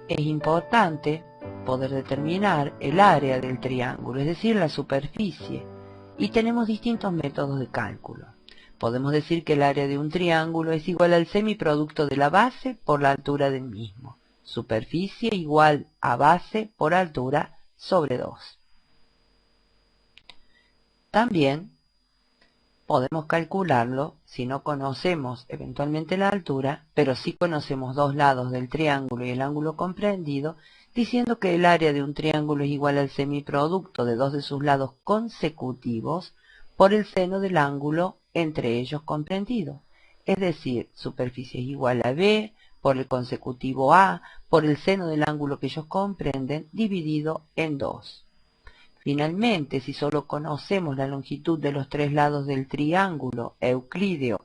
es importante poder determinar el área del triángulo, es decir, la superficie, y tenemos distintos métodos de cálculo. Podemos decir que el área de un triángulo es igual al semiproducto de la base por la altura del mismo. Superficie igual a base por altura sobre 2. También podemos calcularlo si no conocemos eventualmente la altura, pero sí conocemos dos lados del triángulo y el ángulo comprendido, diciendo que el área de un triángulo es igual al semiproducto de dos de sus lados consecutivos por el seno del ángulo entre ellos comprendido. Es decir, superficie es igual a B por el consecutivo A por el seno del ángulo que ellos comprenden dividido en 2. Finalmente, si solo conocemos la longitud de los tres lados del triángulo euclídeo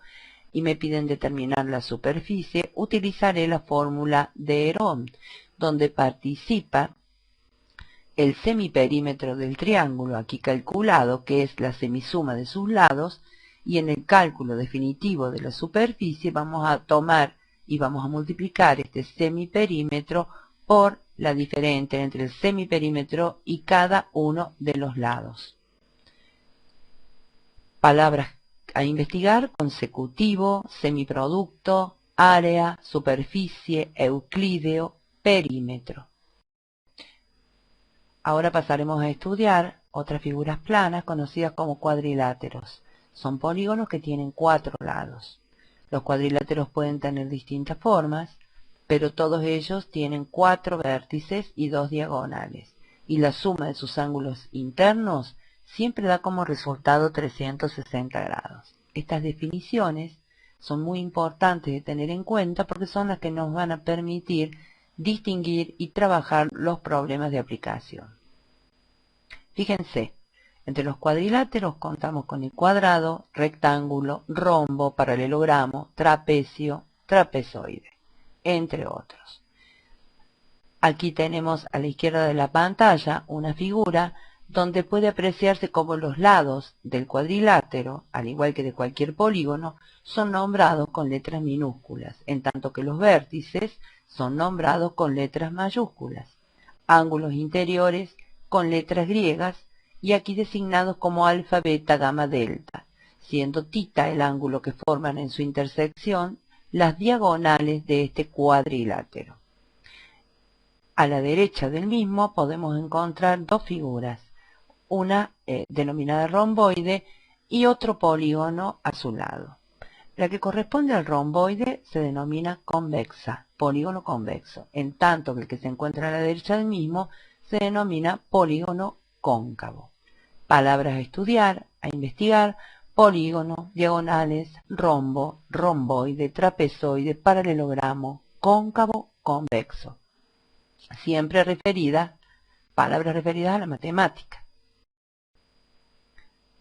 y me piden determinar la superficie, utilizaré la fórmula de Herón, donde participa el semiperímetro del triángulo aquí calculado, que es la semisuma de sus lados, y en el cálculo definitivo de la superficie vamos a tomar y vamos a multiplicar este semiperímetro por la diferencia entre el semiperímetro y cada uno de los lados. Palabras a investigar: consecutivo, semiproducto, área, superficie, euclídeo, perímetro. Ahora pasaremos a estudiar otras figuras planas conocidas como cuadriláteros. Son polígonos que tienen 4 lados. Los cuadriláteros pueden tener distintas formas, pero todos ellos tienen 4 vértices y 2 diagonales, y la suma de sus ángulos internos siempre da como resultado 360 grados. Estas definiciones son muy importantes de tener en cuenta porque son las que nos van a permitir distinguir y trabajar los problemas de aplicación. Fíjense, entre los cuadriláteros contamos con el cuadrado, rectángulo, rombo, paralelogramo, trapecio, trapezoide, entre otros. Aquí tenemos a la izquierda de la pantalla una figura donde puede apreciarse cómo los lados del cuadrilátero, al igual que de cualquier polígono, son nombrados con letras minúsculas, en tanto que los vértices son nombrados con letras mayúsculas, ángulos interiores con letras griegas y aquí designados como alfa, beta, gamma, delta, siendo tita el ángulo que forman en su intersección las diagonales de este cuadrilátero. A la derecha del mismo podemos encontrar dos figuras, una denominada romboide y otro polígono a su lado. La que corresponde al romboide se denomina convexa, polígono convexo, en tanto que el que se encuentra a la derecha del mismo se denomina polígono cóncavo. Palabras a estudiar, a investigar: polígono, diagonales, rombo, romboide, trapezoide, paralelogramo, cóncavo, convexo. Siempre palabras referidas a la matemática.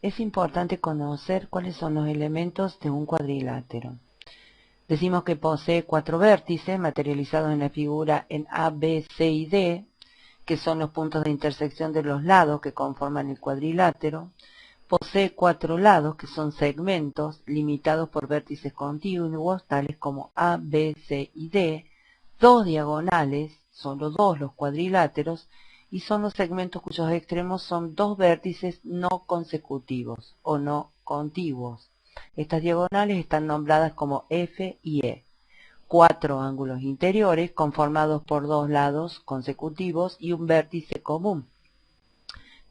Es importante conocer cuáles son los elementos de un cuadrilátero. Decimos que posee 4 vértices materializados en la figura en A, B, C y D, que son los puntos de intersección de los lados que conforman el cuadrilátero. Posee 4 lados, que son segmentos limitados por vértices contiguos, tales como A, B, C y D. 2 diagonales, solo 2 los cuadriláteros, y son los segmentos cuyos extremos son 2 vértices no consecutivos o no contiguos. Estas diagonales están nombradas como F y E. 4 ángulos interiores conformados por 2 lados consecutivos y un vértice común,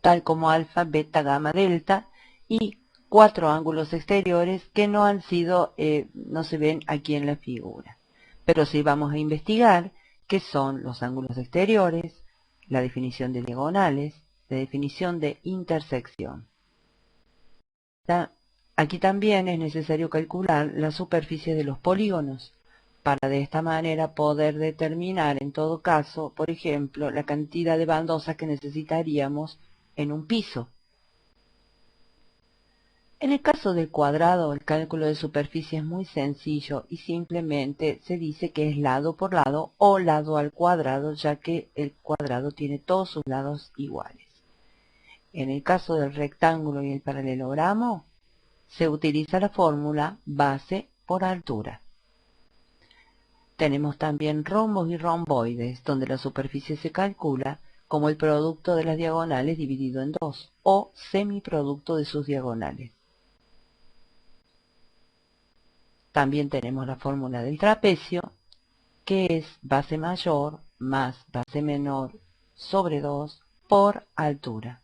tal como alfa, beta, gamma, delta, y 4 ángulos exteriores que no se ven aquí en la figura. Pero sí vamos a investigar qué son los ángulos exteriores, la definición de diagonales, la definición de intersección. Aquí también es necesario calcular la superficie de los polígonos, para de esta manera poder determinar en todo caso, por ejemplo, la cantidad de baldosas que necesitaríamos en un piso. En el caso del cuadrado, el cálculo de superficie es muy sencillo y simplemente se dice que es lado por lado o lado al cuadrado, ya que el cuadrado tiene todos sus lados iguales. En el caso del rectángulo y el paralelogramo, se utiliza la fórmula base por altura. Tenemos también rombos y romboides, donde la superficie se calcula como el producto de las diagonales dividido en dos, o semiproducto de sus diagonales. También tenemos la fórmula del trapecio, que es base mayor más base menor sobre 2 por la altura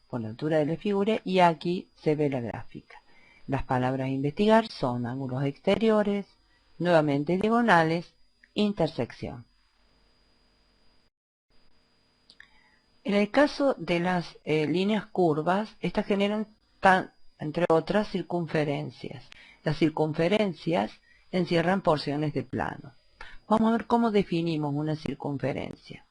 de la figura, y aquí se ve la gráfica. Las palabras a investigar son ángulos exteriores, nuevamente diagonales, intersección. En el caso de las líneas curvas, estas generan, entre otras, circunferencias. Las circunferencias encierran porciones de plano. Vamos a ver cómo definimos una circunferencia.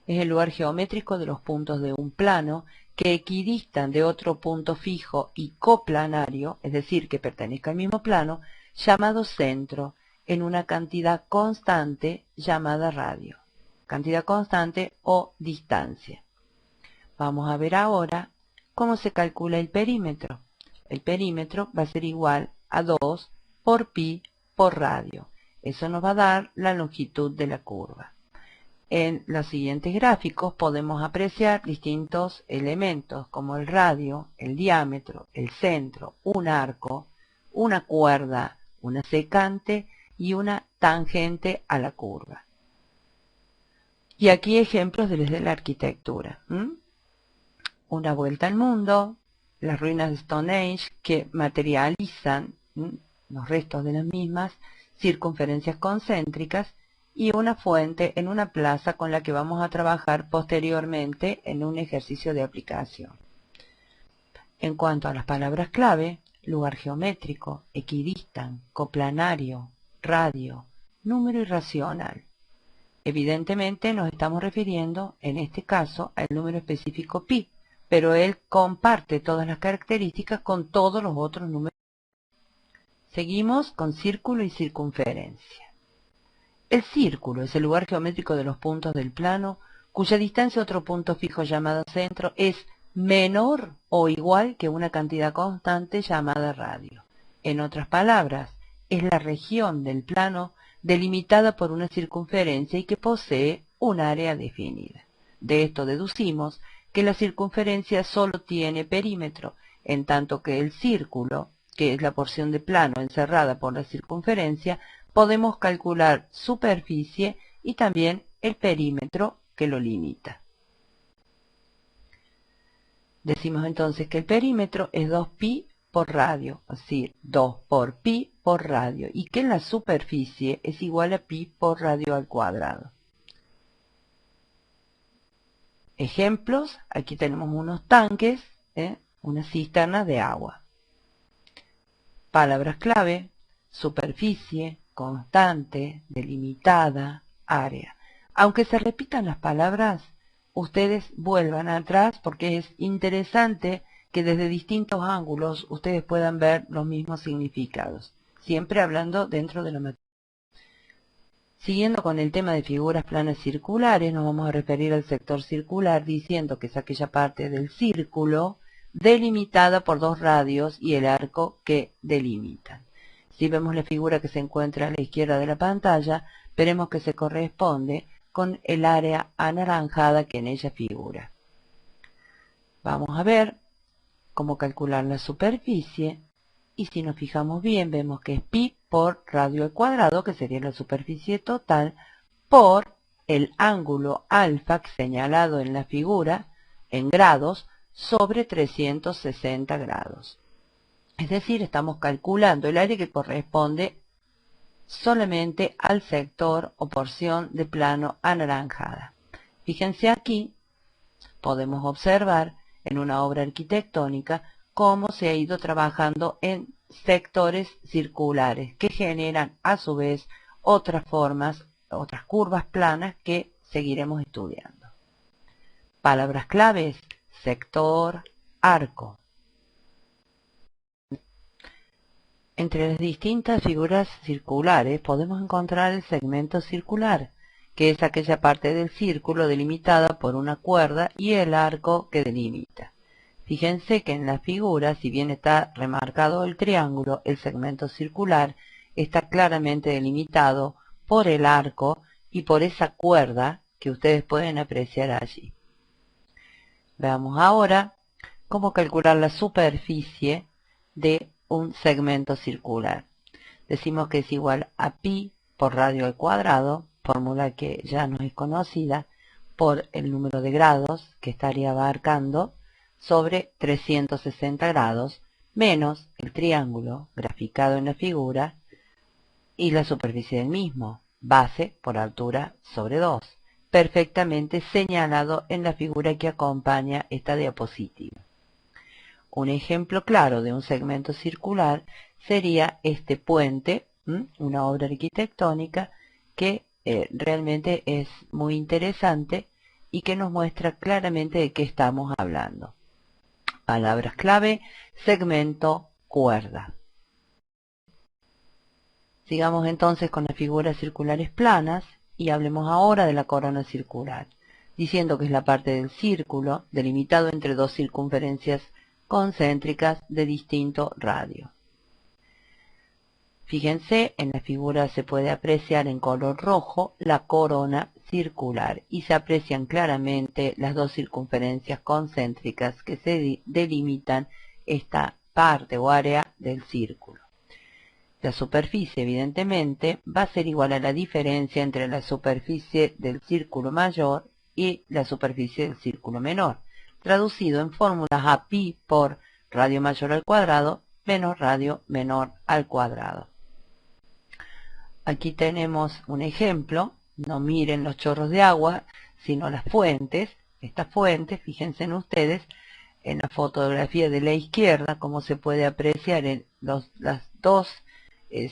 Es el lugar geométrico de los puntos de un plano que equidistan de otro punto fijo y coplanario, es decir, que pertenezca al mismo plano, llamado centro, en una cantidad constante llamada radio. Cantidad constante o distancia. Vamos a ver ahora cómo se calcula el perímetro. El perímetro va a ser igual a 2 por pi por radio. Eso nos va a dar la longitud de la curva. En los siguientes gráficos podemos apreciar distintos elementos como el radio, el diámetro, el centro, un arco, una cuerda, una secante y una tangente a la curva. Y aquí ejemplos desde la arquitectura. Una vuelta al mundo, las ruinas de Stone Age que materializan los restos de las mismas, circunferencias concéntricas, y una fuente en una plaza con la que vamos a trabajar posteriormente en un ejercicio de aplicación. En cuanto a las palabras clave, lugar geométrico, equidistan, coplanario, radio, número irracional. Evidentemente nos estamos refiriendo, en este caso, al número específico pi, pero él comparte todas las características con todos los otros números. Seguimos con círculo y circunferencia. El círculo es el lugar geométrico de los puntos del plano cuya distancia a otro punto fijo llamado centro es menor o igual que una cantidad constante llamada radio. En otras palabras, es la región del plano delimitada por una circunferencia y que posee un área definida. De esto deducimos que la circunferencia solo tiene perímetro, en tanto que el círculo, que es la porción de plano encerrada por la circunferencia, podemos calcular superficie y también el perímetro que lo limita. Decimos entonces que el perímetro es 2pi por radio, es decir, 2 por pi por radio, y que la superficie es igual a pi por radio al cuadrado. Ejemplos, aquí tenemos unos tanques, unas cisternas de agua. Palabras clave: superficie, constante, delimitada, área. Aunque se repitan las palabras, ustedes vuelvan atrás porque es interesante que desde distintos ángulos ustedes puedan ver los mismos significados, siempre hablando dentro de la materia. Siguiendo con el tema de figuras planas circulares, nos vamos a referir al sector circular diciendo que es aquella parte del círculo delimitada por dos radios y el arco que delimitan. Si vemos la figura que se encuentra a la izquierda de la pantalla, veremos que se corresponde con el área anaranjada que en ella figura. Vamos a ver cómo calcular la superficie, y si nos fijamos bien vemos que es pi por radio al cuadrado, que sería la superficie total, por el ángulo alfa señalado en la figura en grados sobre 360 grados. Es decir, estamos calculando el área que corresponde solamente al sector o porción de plano anaranjada. Fíjense aquí, podemos observar en una obra arquitectónica cómo se ha ido trabajando en sectores circulares que generan a su vez otras formas, otras curvas planas que seguiremos estudiando. Palabras claves: sector, arco. Entre las distintas figuras circulares podemos encontrar el segmento circular, que es aquella parte del círculo delimitada por una cuerda y el arco que delimita. Fíjense que en la figura, si bien está remarcado el triángulo, el segmento circular está claramente delimitado por el arco y por esa cuerda que ustedes pueden apreciar allí. Veamos ahora cómo calcular la superficie de un segmento circular. Decimos que es igual a pi por radio al cuadrado, fórmula que ya nos es conocida, por el número de grados que estaría abarcando sobre 360 grados, menos el triángulo graficado en la figura y la superficie del mismo, base por altura sobre 2, perfectamente señalado en la figura que acompaña esta diapositiva. Un ejemplo claro de un segmento circular sería este puente, una obra arquitectónica que realmente es muy interesante y que nos muestra claramente de qué estamos hablando. Palabras clave: segmento, cuerda. Sigamos entonces con las figuras circulares planas y hablemos ahora de la corona circular, diciendo que es la parte del círculo delimitado entre dos circunferencias concéntricas de distinto radio. Fíjense, en la figura se puede apreciar en color rojo la corona circular y se aprecian claramente las dos circunferencias concéntricas que se delimitan esta parte o área del círculo. La superficie, evidentemente, va a ser igual a la diferencia entre la superficie del círculo mayor y la superficie del círculo menor, traducido en fórmulas a pi por radio mayor al cuadrado menos radio menor al cuadrado. Aquí tenemos un ejemplo, no miren los chorros de agua, sino las fuentes. Estas fuentes, fíjense en ustedes, en la fotografía de la izquierda, como se puede apreciar en las dos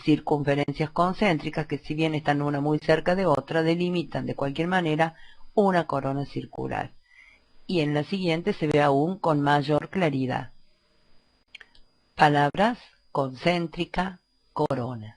circunferencias concéntricas, que si bien están una muy cerca de otra, delimitan de cualquier manera una corona circular. Y en la siguiente se ve aún con mayor claridad. Palabras: concéntrica, corona.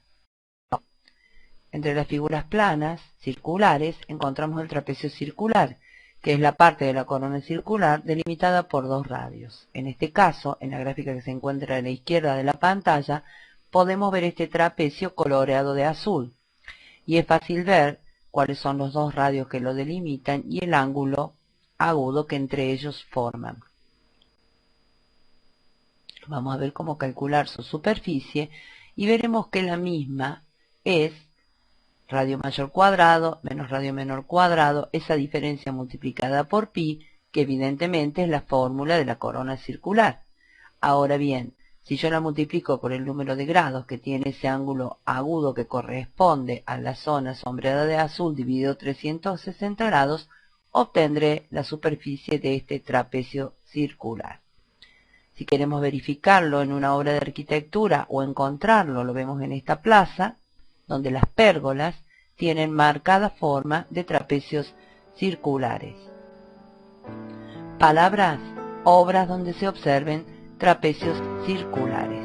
Entre las figuras planas, circulares, encontramos el trapecio circular, que es la parte de la corona circular delimitada por dos radios. En este caso, en la gráfica que se encuentra a la izquierda de la pantalla, podemos ver este trapecio coloreado de azul. Y es fácil ver cuáles son los dos radios que lo delimitan y el ángulo agudo que entre ellos forman. Vamos a ver cómo calcular su superficie y veremos que la misma es radio mayor cuadrado menos radio menor cuadrado, esa diferencia multiplicada por pi, que evidentemente es la fórmula de la corona circular. Ahora bien, si yo la multiplico por el número de grados que tiene ese ángulo agudo que corresponde a la zona sombreada de azul dividido 360 grados, obtendré la superficie de este trapecio circular. Si queremos verificarlo en una obra de arquitectura o encontrarlo, lo vemos en esta plaza, donde las pérgolas tienen marcada forma de trapecios circulares. Palabras: obras donde se observen trapecios circulares.